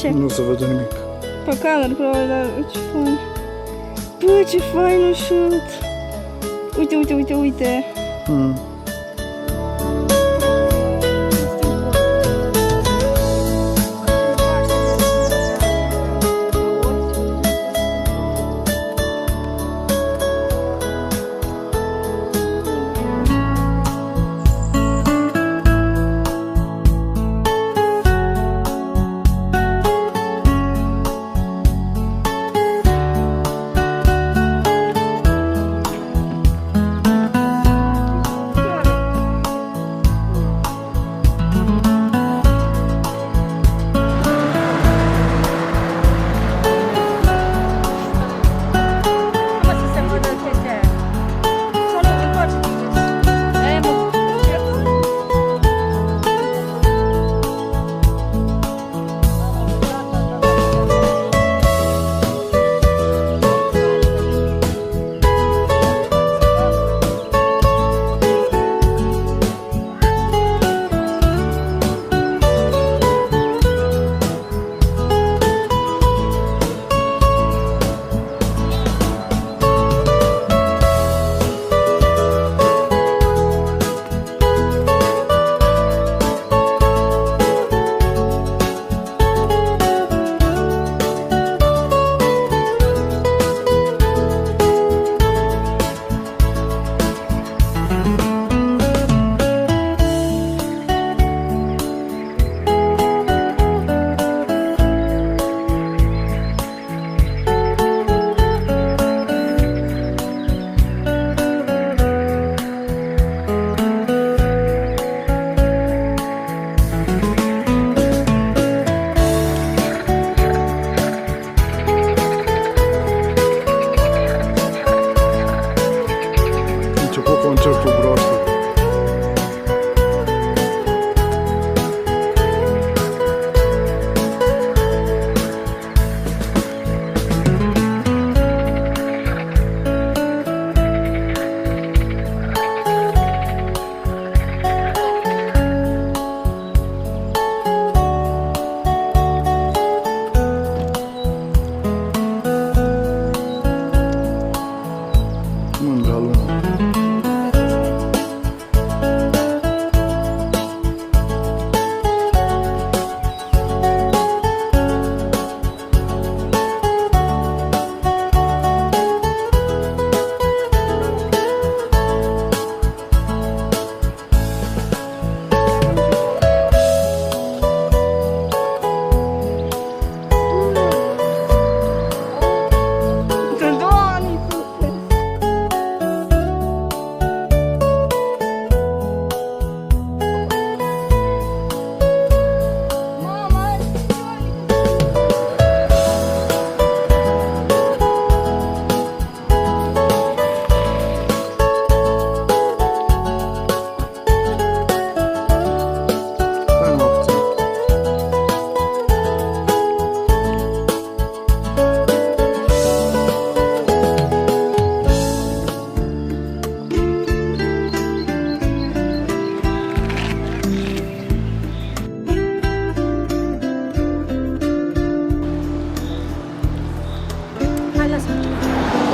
face? Nu se vede nimic. Pe cameră, probabil, dar ce fain. Bă, ce fain ușut. Uite, uite, uite, uite.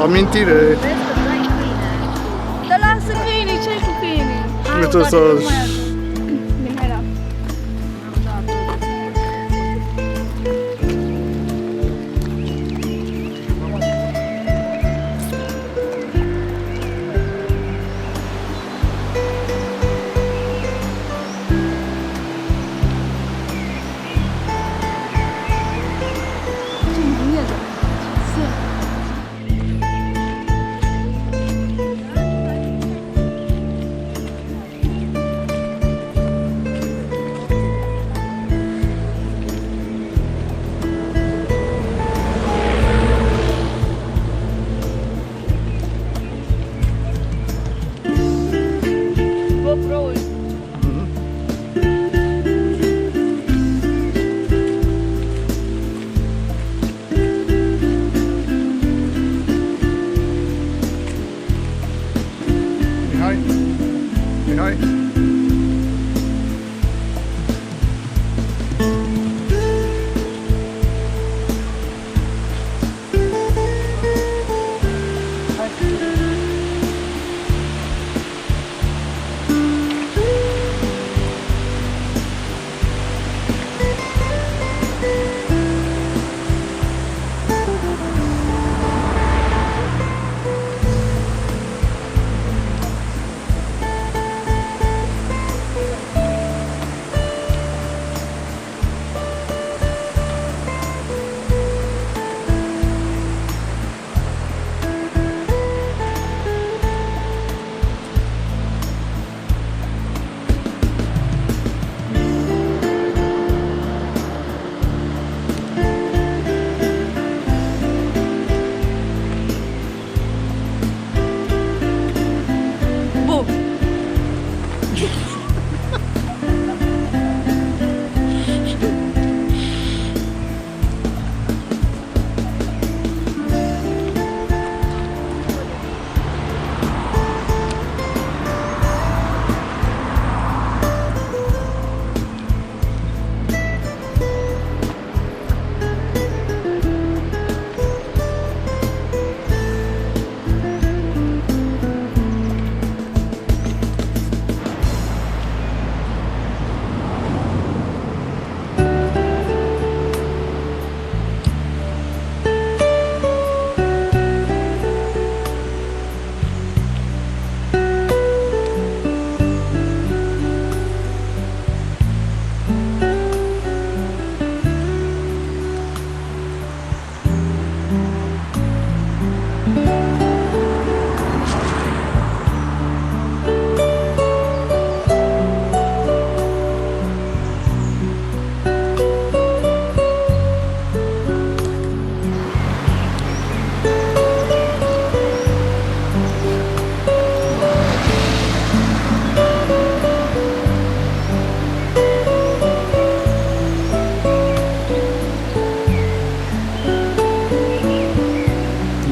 Amintire. Dar lasă câinii, ce-i cu câinii? Uite ăsta. Mihai.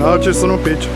Da, ce să nu pici.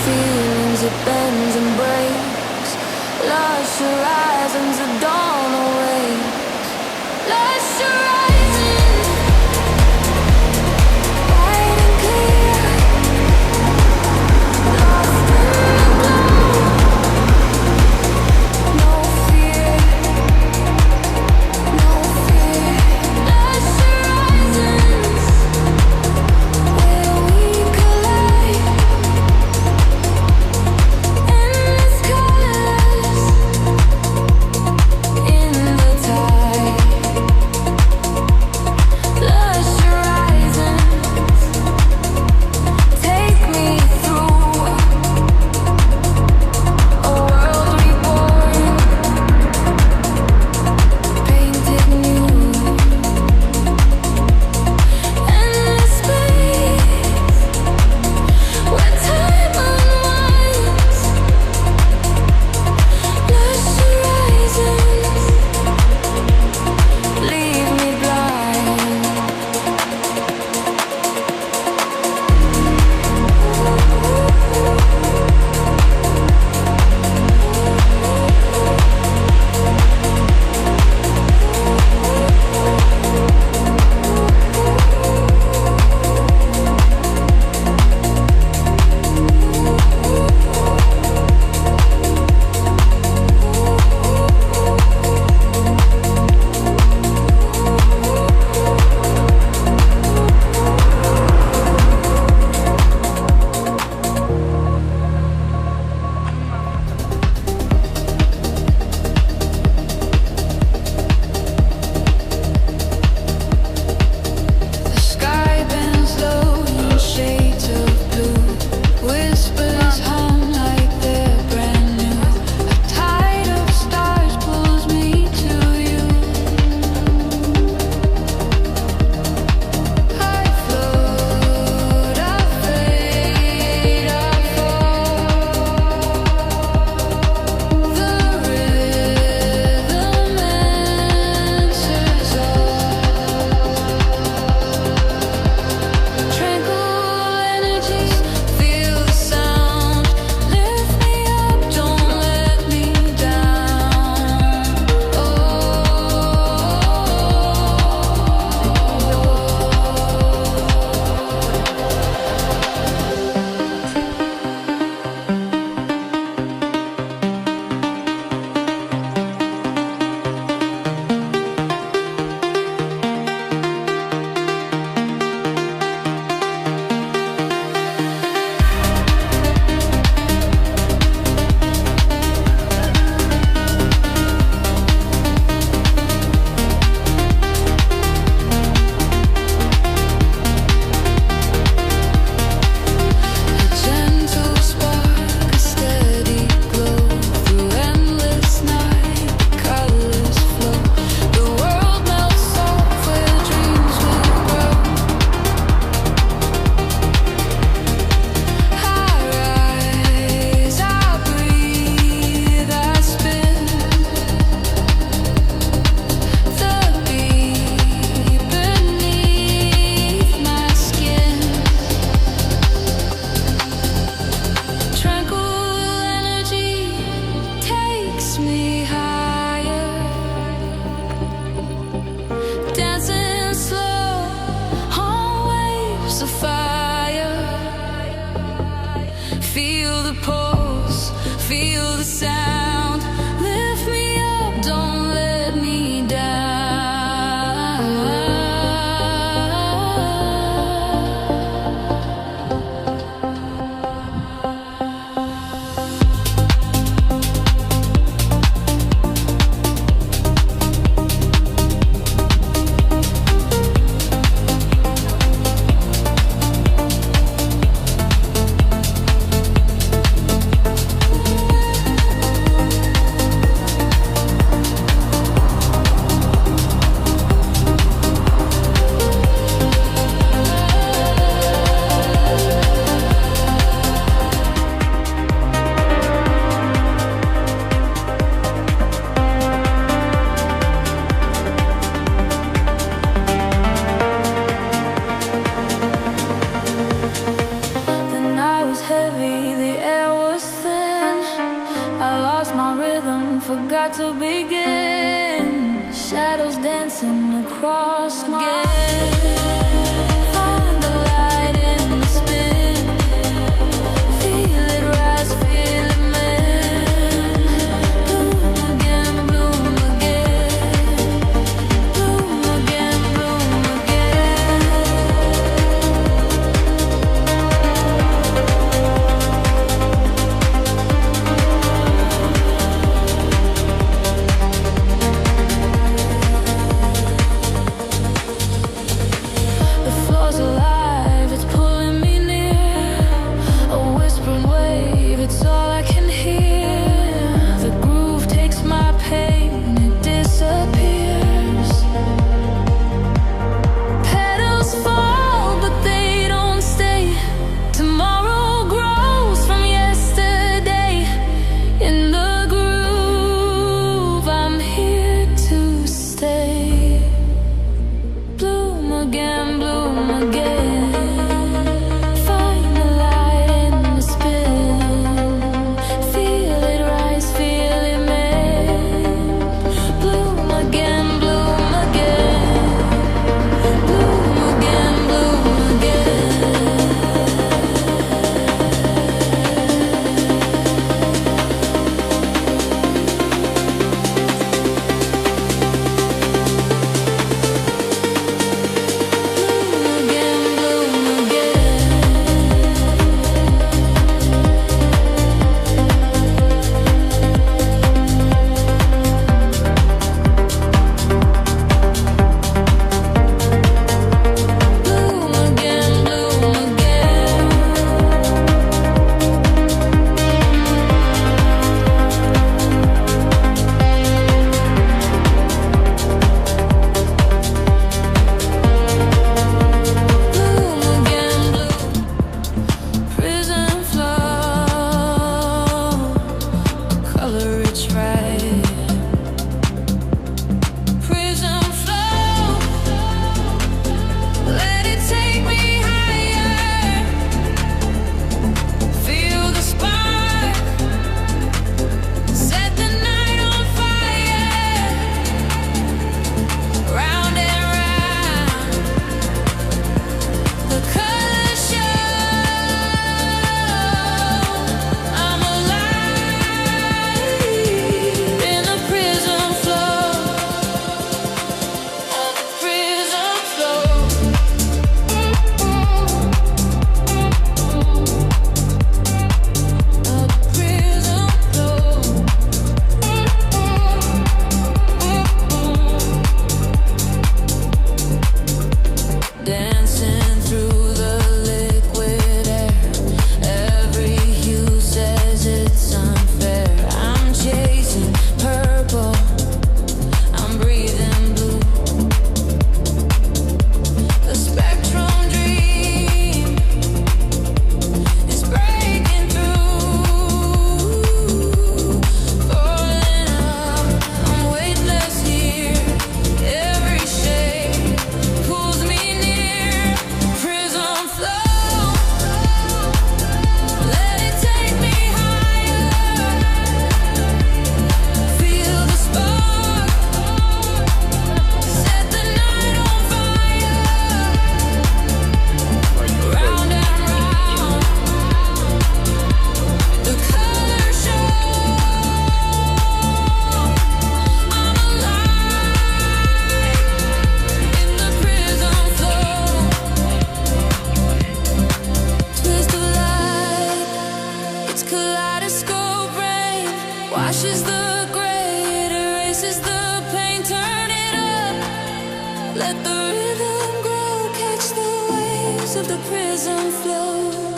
feelings, it bends and breaks. Lush horizons that dawn awake. Lush horizons, bright and clear. Lost in the glow, no fear, no fear. Lush horizons, where we collide. Endless colors in the tide. Lush horizons, take me through a world reborn, painted new. Endless space where time unwinds. Lush horizons, leave me blind. The sky bends low in shades of blue. Whispers hum like they're brand new. A tide of stars pulls me to you. I float, I fade, I fall. The rhythm answers all. Tranquil energies, feel the sound. Lift me up, don't let me down. Oh. A gentle spark, a steady glow. Through endless night, the colors flow. The world melts off where dreams will grow. I rise, I breathe, I spin. The beat beneath my skin. Tranquil energy takes me higher. Dancing slow on waves of fire. Feel the pulse, feel the sound. Lift me up, don't let me down. forgot to begin. Shadows dancing across again. Find the light in the spin. Feel it rise, feel it mend. Bloom again, bloom again. Bloom again, bloom again. The floor's alive, it's pulling me near. A whispering wave, it's all I can hear. The groove takes my pain, it disappears. Petals fall, but they don't stay. Tomorrow grows from yesterday. In the groove, I'm here to stay. Bloom again, bloom again. Find the light in the spin. Feel it rise, feel it mend. Bloom again, bloom again. Bloom again, bloom again. Bloom again, bloom again. Bloom again, bloom again. Bloom again, bloom. Prison floor, color it's right. Prison floor, let it take me higher. Feel the spark, set the night on fire. Round and round, the colors show. I'm alive in the prison floor. Prison floor. Prison floor. Dancing through the liquid air. Every hue says it's unfair. I'm chasing purple. I'm breathing blue. The spectrum dream is breaking through. Falling up, I'm weightless here. Every shade pulls me near. Prison flow, let it take me higher. Feel the spark, set the night on fire. Round and round, the colors show. I'm alive in the prison floor. Twist of light, it's kaleidoscope rain. Washes the gray, it erases the pain. Turn it up, let the rhythm grow. Catch the waves of the prison flow.